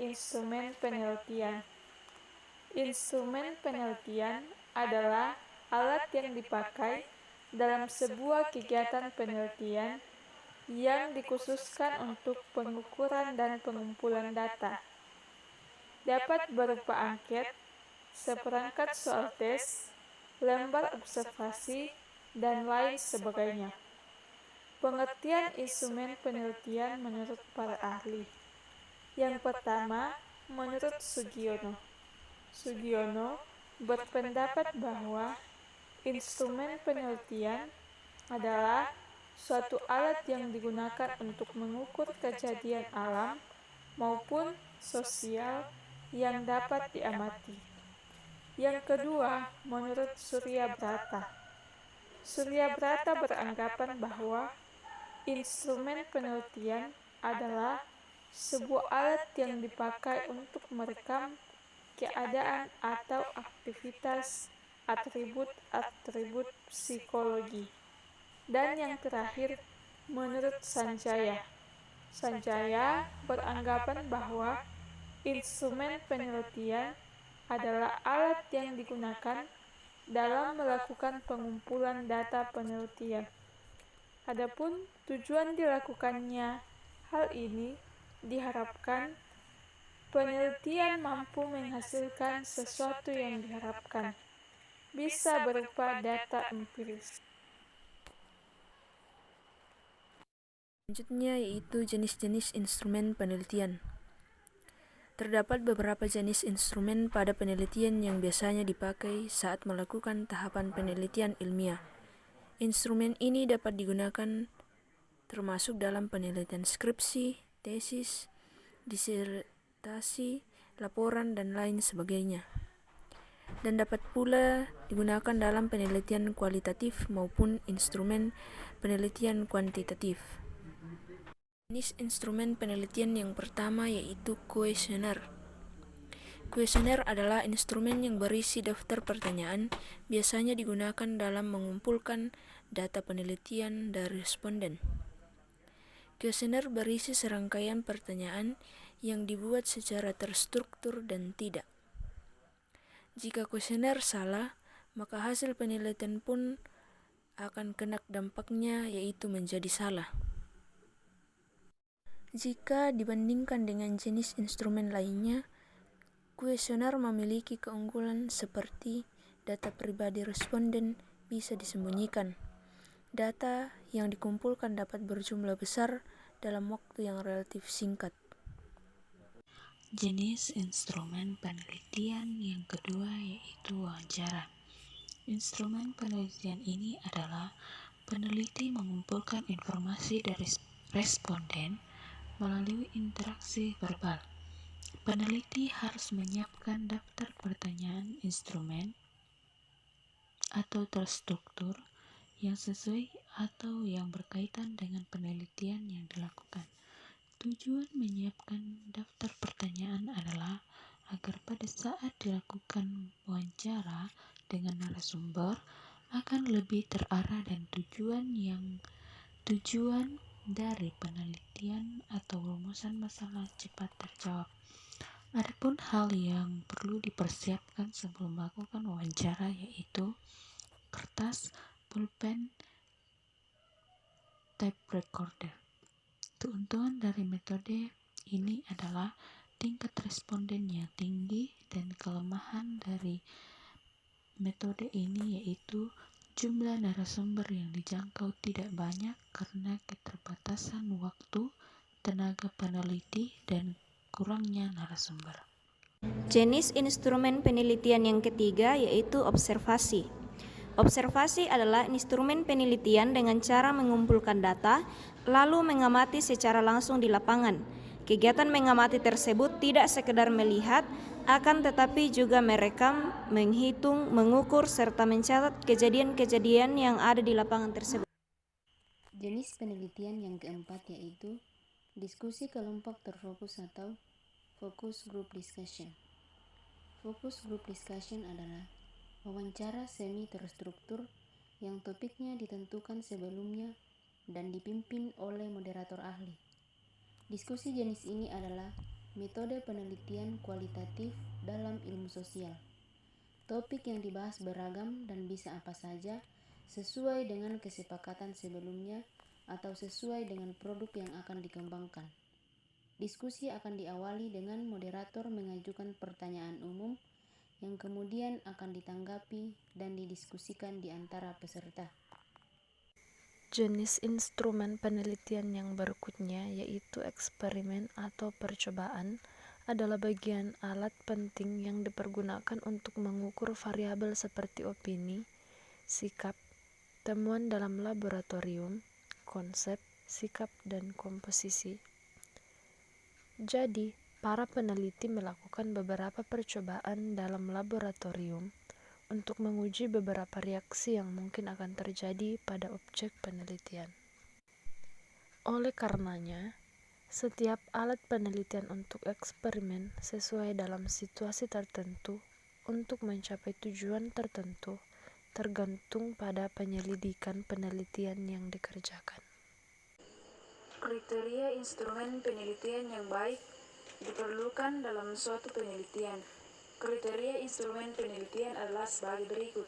instrumen penelitian. Instrumen penelitian adalah alat yang dipakai dalam sebuah kegiatan penelitian yang dikhususkan untuk pengukuran dan pengumpulan data. Dapat berupa angket, seperangkat soal tes, lembar observasi, dan lain sebagainya. Pengertian instrumen penelitian menurut para ahli. Yang pertama, menurut Sugiono. Sugiono berpendapat bahwa instrumen penelitian adalah suatu alat yang digunakan untuk mengukur kejadian alam maupun sosial yang dapat diamati. Yang kedua, menurut Surya Brata. Surya Brata beranggapan bahwa instrumen penelitian adalah sebuah alat yang dipakai untuk merekam keadaan atau aktivitas atribut-atribut psikologi. Dan yang terakhir, menurut Sanjaya. Sanjaya beranggapan bahwa instrumen penelitian adalah alat yang digunakan dalam melakukan pengumpulan data penelitian. Adapun tujuan dilakukannya hal ini diharapkan penelitian mampu menghasilkan sesuatu yang diharapkan, bisa berupa data empiris. Selanjutnya yaitu jenis-jenis instrumen penelitian. Terdapat beberapa jenis instrumen pada penelitian yang biasanya dipakai saat melakukan tahapan penelitian ilmiah. Instrumen ini dapat digunakan termasuk dalam penelitian skripsi, tesis, disertasi, laporan, dan lain sebagainya. Dan dapat pula digunakan dalam penelitian kualitatif maupun instrumen penelitian kuantitatif. Jenis instrumen penelitian yang pertama yaitu kuesioner. Kuesioner adalah instrumen yang berisi daftar pertanyaan, biasanya digunakan dalam mengumpulkan data penelitian dari responden. Kuesioner berisi serangkaian pertanyaan yang dibuat secara terstruktur dan tidak. Jika kuesioner salah, maka hasil penelitian pun akan kena dampaknya, yaitu menjadi salah. Jika dibandingkan dengan jenis instrumen lainnya, kuesioner memiliki keunggulan seperti data pribadi responden bisa disembunyikan. Data yang dikumpulkan dapat berjumlah besar dalam waktu yang relatif singkat. Jenis instrumen penelitian yang kedua yaitu wawancara. Instrumen penelitian ini adalah peneliti mengumpulkan informasi dari responden melalui interaksi verbal. Peneliti harus menyiapkan daftar pertanyaan instrumen atau terstruktur yang sesuai atau yang berkaitan dengan penelitian yang dilakukan. Tujuan menyiapkan daftar pertanyaan adalah agar pada saat dilakukan wawancara dengan narasumber akan lebih terarah dan tujuan dari penelitian atau rumusan masalah cepat terjawab. Adapun hal yang perlu dipersiapkan sebelum melakukan wawancara yaitu kertas, pulpen, tape recorder. Keuntungan dari metode ini adalah tingkat responden yang tinggi, dan kelemahan dari metode ini yaitu jumlah narasumber yang dijangkau tidak banyak karena keterbatasan waktu, tenaga peneliti, dan kurangnya narasumber. Jenis instrumen penelitian yang ketiga yaitu observasi. Observasi adalah instrumen penelitian dengan cara mengumpulkan data, lalu mengamati secara langsung di lapangan. Kegiatan mengamati tersebut tidak sekedar melihat, akan tetapi juga merekam, menghitung, mengukur, serta mencatat kejadian-kejadian yang ada di lapangan tersebut. Jenis penelitian yang keempat yaitu diskusi kelompok terfokus atau focus group discussion. Focus group discussion adalah wawancara semi terstruktur yang topiknya ditentukan sebelumnya dan dipimpin oleh moderator ahli. Diskusi jenis ini adalah Metode penelitian kualitatif dalam ilmu sosial. Topik yang dibahas beragam dan bisa apa saja, sesuai dengan kesepakatan sebelumnya atau sesuai dengan produk yang akan dikembangkan. Diskusi akan diawali dengan moderator mengajukan pertanyaan umum yang kemudian akan ditanggapi dan didiskusikan di antara peserta. Jenis instrumen penelitian yang berikutnya yaitu eksperimen atau percobaan adalah bagian alat penting yang dipergunakan untuk mengukur variabel seperti opini, sikap, temuan dalam laboratorium, konsep, sikap, dan komposisi. Jadi, para peneliti melakukan beberapa percobaan dalam laboratorium untuk menguji beberapa reaksi yang mungkin akan terjadi pada objek penelitian. Oleh karenanya, setiap alat penelitian untuk eksperimen sesuai dalam situasi tertentu untuk mencapai tujuan tertentu tergantung pada penyelidikan penelitian yang dikerjakan. Kriteria instrumen penelitian yang baik diperlukan dalam suatu penelitian. Kriteria instrumen penelitian adalah sebagai berikut.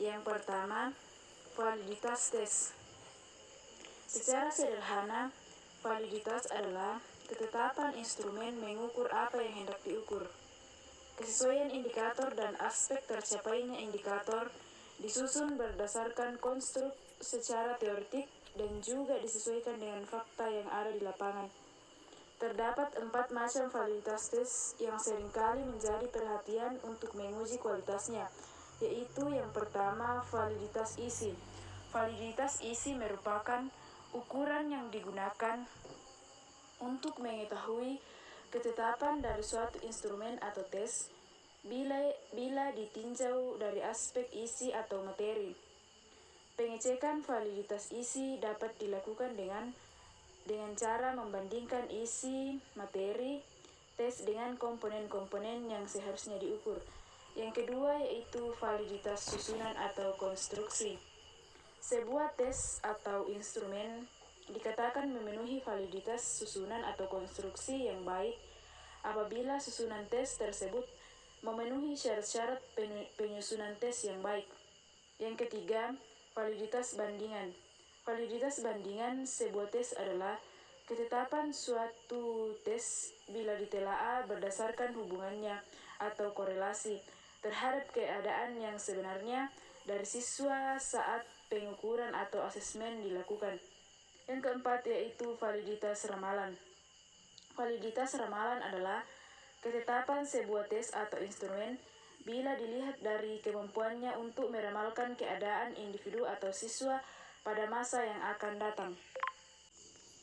Yang pertama, validitas tes. Secara sederhana, validitas adalah ketetapan instrumen mengukur apa yang hendak diukur. Kesesuaian indikator dan aspek tercapainya indikator disusun berdasarkan konstruk secara teoretik dan juga disesuaikan dengan fakta yang ada di lapangan. Terdapat 4 macam validitas tes yang seringkali menjadi perhatian untuk menguji kualitasnya, yaitu yang pertama, validitas isi. Validitas isi merupakan ukuran yang digunakan untuk mengetahui ketetapan dari suatu instrumen atau tes bila ditinjau dari aspek isi atau materi. Pengecekan validitas isi dapat dilakukan dengan cara membandingkan isi materi tes dengan komponen-komponen yang seharusnya diukur. Yang kedua yaitu validitas susunan atau konstruksi. Sebuah tes atau instrumen dikatakan memenuhi validitas susunan atau konstruksi yang baik apabila susunan tes tersebut memenuhi syarat-syarat penyusunan tes yang baik. Yang ketiga, validitas bandingan. Validitas bandingan sebuah tes adalah ketetapan suatu tes bila ditelaah berdasarkan hubungannya atau korelasi terhadap keadaan yang sebenarnya dari siswa saat pengukuran atau asesmen dilakukan. Yang keempat yaitu validitas ramalan. Validitas ramalan adalah ketetapan sebuah tes atau instrumen bila dilihat dari kemampuannya untuk meramalkan keadaan individu atau siswa pada masa yang akan datang.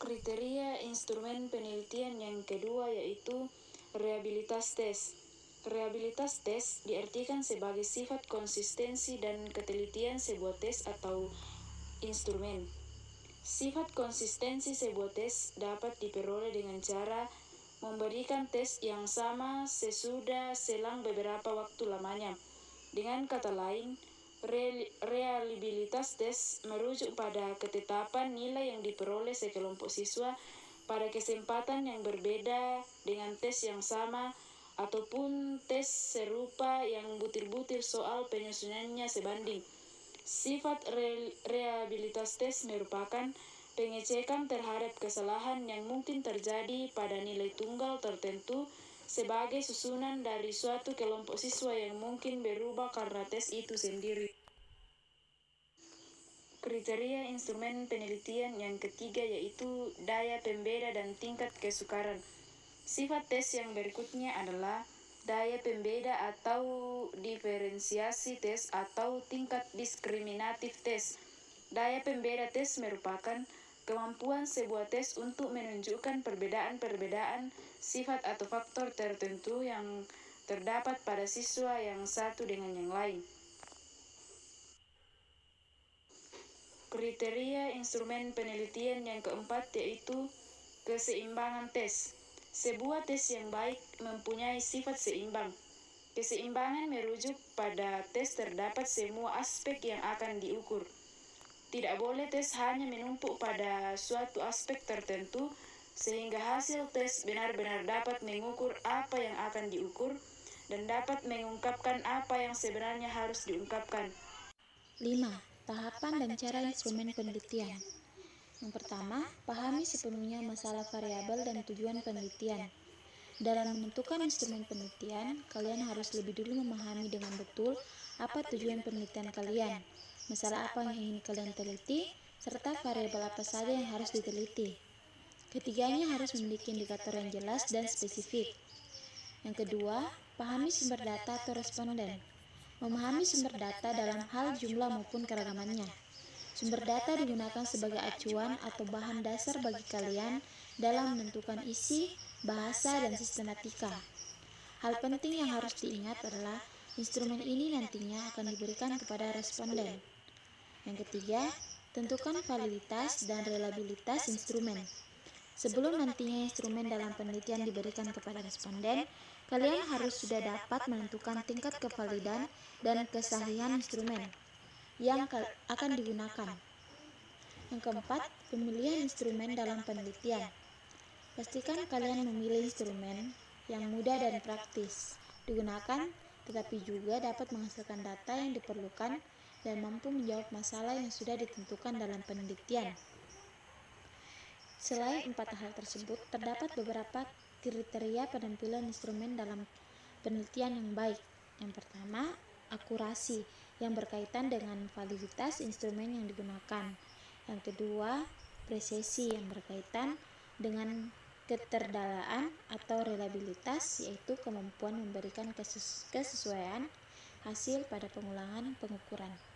Kriteria instrumen penelitian yang kedua yaitu reliabilitas tes. Reliabilitas tes diartikan sebagai sifat konsistensi dan ketelitian sebuah tes atau instrumen. Sifat konsistensi sebuah tes dapat diperoleh dengan cara memberikan tes yang sama sesudah selang beberapa waktu lamanya. Dengan kata lain, reliabilitas tes merujuk pada ketetapan nilai yang diperoleh sekelompok siswa pada kesempatan yang berbeda dengan tes yang sama ataupun tes serupa yang butir-butir soal penyusunannya sebanding. Sifat reliabilitas tes merupakan pengecekan terhadap kesalahan yang mungkin terjadi pada nilai tunggal tertentu sebagai susunan dari suatu kelompok siswa yang mungkin berubah karena tes itu sendiri. Kriteria instrumen penelitian yang ketiga yaitu daya pembeda dan tingkat kesukaran. Sifat tes yang berikutnya adalah daya pembeda atau diferensiasi tes atau tingkat diskriminatif tes. Daya pembeda tes merupakan kemampuan sebuah tes untuk menunjukkan perbedaan-perbedaan sifat atau faktor tertentu yang terdapat pada siswa yang satu dengan yang lain. Kriteria instrumen penelitian yang keempat yaitu keseimbangan tes. Sebuah tes yang baik mempunyai sifat seimbang. Keseimbangan merujuk pada tes terdapat semua aspek yang akan diukur. Tidak boleh tes hanya menumpuk pada suatu aspek tertentu, sehingga hasil tes benar-benar dapat mengukur apa yang akan diukur dan dapat mengungkapkan apa yang sebenarnya harus diungkapkan. 5. Tahapan dan cara instrumen penelitian. Yang pertama, pahami sepenuhnya masalah variabel dan tujuan penelitian. Dalam menentukan instrumen penelitian, kalian harus lebih dulu memahami dengan betul apa tujuan penelitian kalian, masalah apa yang ingin kalian teliti, serta variabel apa saja yang harus diteliti. Ketiganya harus memiliki indikator yang jelas dan spesifik. Yang kedua, pahami sumber data atau responden. Memahami sumber data dalam hal jumlah maupun keragamannya. Sumber data digunakan sebagai acuan atau bahan dasar bagi kalian dalam menentukan isi, bahasa, dan sistematika. Hal penting yang harus diingat adalah instrumen ini nantinya akan diberikan kepada responden. Yang ketiga, tentukan validitas dan reliabilitas instrumen. Sebelum nantinya instrumen dalam penelitian diberikan kepada responden, kalian harus sudah dapat menentukan tingkat kevalidan dan kesahihan instrumen yang akan digunakan. Yang keempat, pemilihan instrumen dalam penelitian. Pastikan kalian memilih instrumen yang mudah dan praktis digunakan, tetapi juga dapat menghasilkan data yang diperlukan dan mampu menjawab masalah yang sudah ditentukan dalam penelitian. Selain 4 hal tersebut, terdapat beberapa kriteria penampilan instrumen dalam penelitian yang baik. Yang pertama, akurasi yang berkaitan dengan validitas instrumen yang digunakan. Yang kedua, presisi yang berkaitan dengan keterdalaan atau reliabilitas, yaitu kemampuan memberikan kesesuaian hasil pada pengulangan pengukuran.